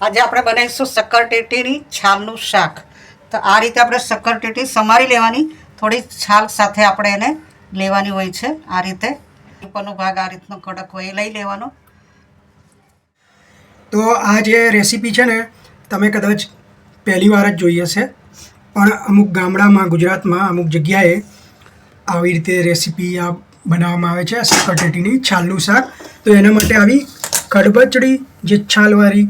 આજે આપણે બનાવીશું શક્કરટેટીની છાલનું શાક. તો આ રીતે આપણે શક્કરટેટી સમારી લેવાની, થોડી છાલ સાથે આપણે એને લેવાની હોય છે. આ રીતે ઉપરનો ભાગ આ રીતનો કડક હોય એ લઈ લેવાનો. તો આ જે રેસીપી છે ને તમે કદાચ પહેલી વાર જ જોઈ હશે, પણ અમુક ગામડામાં ગુજરાતમાં અમુક જગ્યાએ આવી રીતે રેસીપી આ બનાવવામાં આવે છે, શક્કરટેટીની છાલનું શાક. તો એના માટે આવી ખડબચડી જે છાલવાળી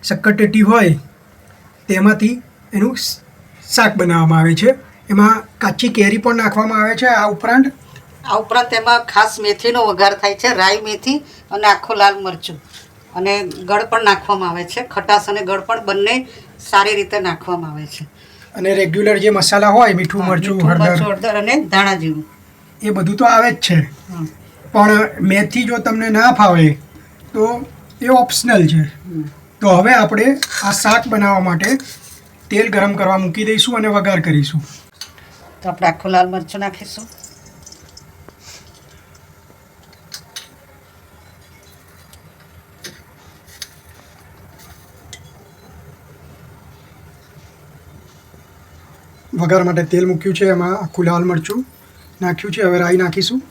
શક્કરટેટી હોય તેમાંથી એનું શાક બનાવવામાં આવે છે. એમાં કાચી કેરી પણ નાખવામાં આવે છે. આ ઉપરાંત એમાં ખાસ મેથીનો વઘાર થાય છે, રાઈ મેથી અને આખું લાલ મરચું, અને ગળ પણ નાખવામાં આવે છે. ખટાશ અને ગળ પણ બંને સારી રીતે નાખવામાં આવે છે. અને રેગ્યુલર જે મસાલા હોય મીઠું મરચું હળદર અને ધાણા જીરું એ બધું તો આવે જ છે. પણ મેથી જો તમને ના ફાવે તો એ ઓપ્શનલ છે. તો હવે આપણે આ શાક બનાવવા માટે તેલ ગરમ કરવા મૂકી દઈશું અને વઘાર કરીશું. તો આપણે આખું લાલ મરચું નાખીશું. વઘાર માટે તેલ મૂક્યું છે, એમાં આખું લાલ મરચું નાખ્યું છે. હવે રાઈ નાખીશું.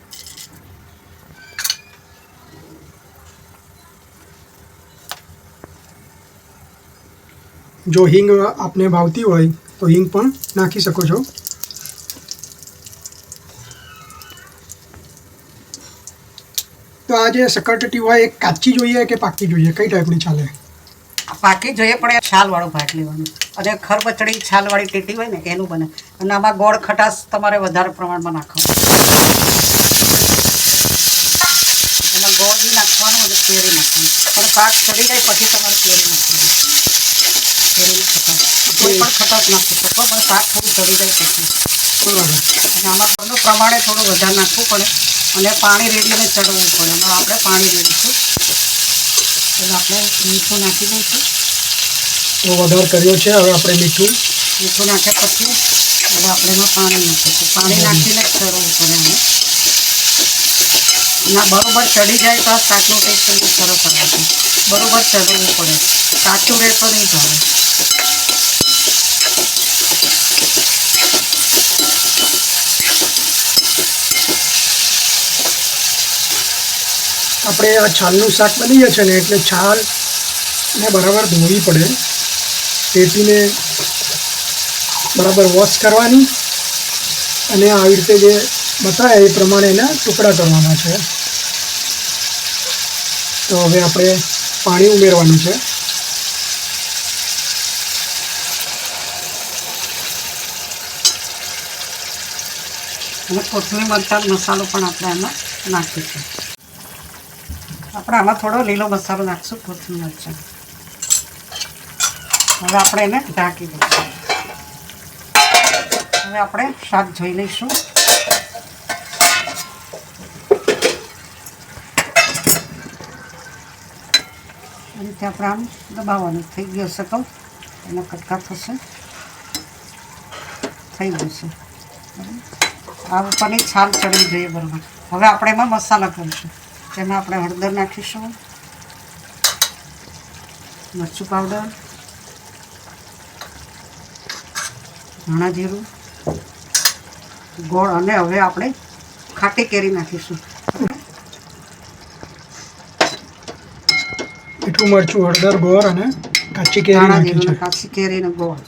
જો હિંગ આપને ભાવતી હોય તો હિંગ પણ નાખી શકો છો. તો આ જે શક્કરટેટી હોય એ કાચી જોઈએ કે પાકી જોઈએ, કઈ ટાઈપની ચાલે? પાકી જોઈએ, પણ એ છાલવાળો ભાગ લેવાનો. અને ખરબચડી છાલવાળી ટેટી હોય ને એનું બને. અને આમાં ગોળ ખટાશ તમારે વધારે પ્રમાણમાં નાખવાનું. એમાં ગોળ બી નાખવાનું અને કેરી નાખવાનું. અને પાક ચડી જાય પછી તમારે કેરી નાખવાની. કેરીની ખટાશ કોઈ પણ ખટાશ નાખી શકો, પણ પાક થોડું ચડી જાય પછી. બરાબર. અને આમાં ઘરનું પ્રમાણે થોડું વધારે નાખવું પડે અને પાણી રેડીને ચડવું પડે. એમાં આપણે પાણી રેડીશું. એટલે આપણે મીઠું નાખી દઈશું. તો વઘાર કર્યો છે, હવે આપણે મીઠું નાખ્યા પછી હવે આપણે એમાં પાણી નાખીશું. પાણી નાખીને જ ચડવું પડે એને. ના બરોબર ચડી જાય તો આ શાકનો ટેસ્ટ સરસ આવે છે. બરોબર ચડવું પડે, કાચું રહે તો નહીં ભાવે. આપણે આ છાલનું શાક બની છે ને એટલે છાલને બરાબર ધોવી પડે. ટેટીને બરાબર વોશ કરવાની અને આવી રીતે જે બતાવે એ પ્રમાણે એના ટુકડા કરવાના છે. તો હવે આપણે પાણી ઉમેરવાનું છે. અને કોથમીર મરચાં મસાલો પણ આપણે આમાં નાખીશું. આપણે આમાં થોડો લીલો મસાલો નાખીશું, કોથમીર મરચાં. હવે આપણે એને ઢાંકી દઈશું. હવે આપણે શાક જોઈ લઈશું. આ રીતે આપણે આમ દબાવવાનું. થઈ ગયો હશે તો એનો કટકા થશે. થઈ જશે. આ ઉપરની છાલ ચડવી જોઈએ બરાબર. હવે આપણે એમાં મસાલા કરીશું. તેમાં આપણે હળદર નાખીશું, મરચું પાવડર, ધાણા જીરું, ગોળ, અને હવે આપણે ખાટી કેરી નાખીશું. મીઠું મરચું હળદર ગોળ અને કાચી કેરી ધાણા નાખી જીરું, છે. કાચી કેરી અને ગોળ.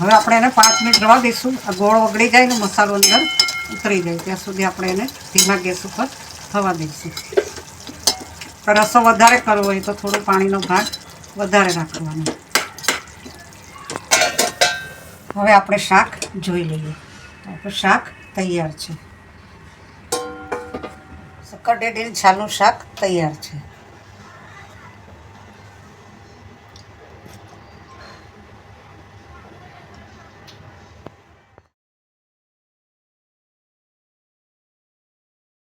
હવે આપણે એને 5 મિનિટ રવા દઈશું. આ ગોળ ઓગળી જાય ને મસાલો અંદર ઉતરી જાય ત્યાં સુધી આપણે એને ધીમા ગેસ ઉપર થવા દઈશું. રસો વધારે કરવો હોય તો થોડો પાણીનો ભાગ વધારે રાખવાનો. હવે આપણે શાક જોઈ લઈએ. તો આપણું શાક તૈયાર છે. શક્કરટેટીની છાલનું શાક તૈયાર છે.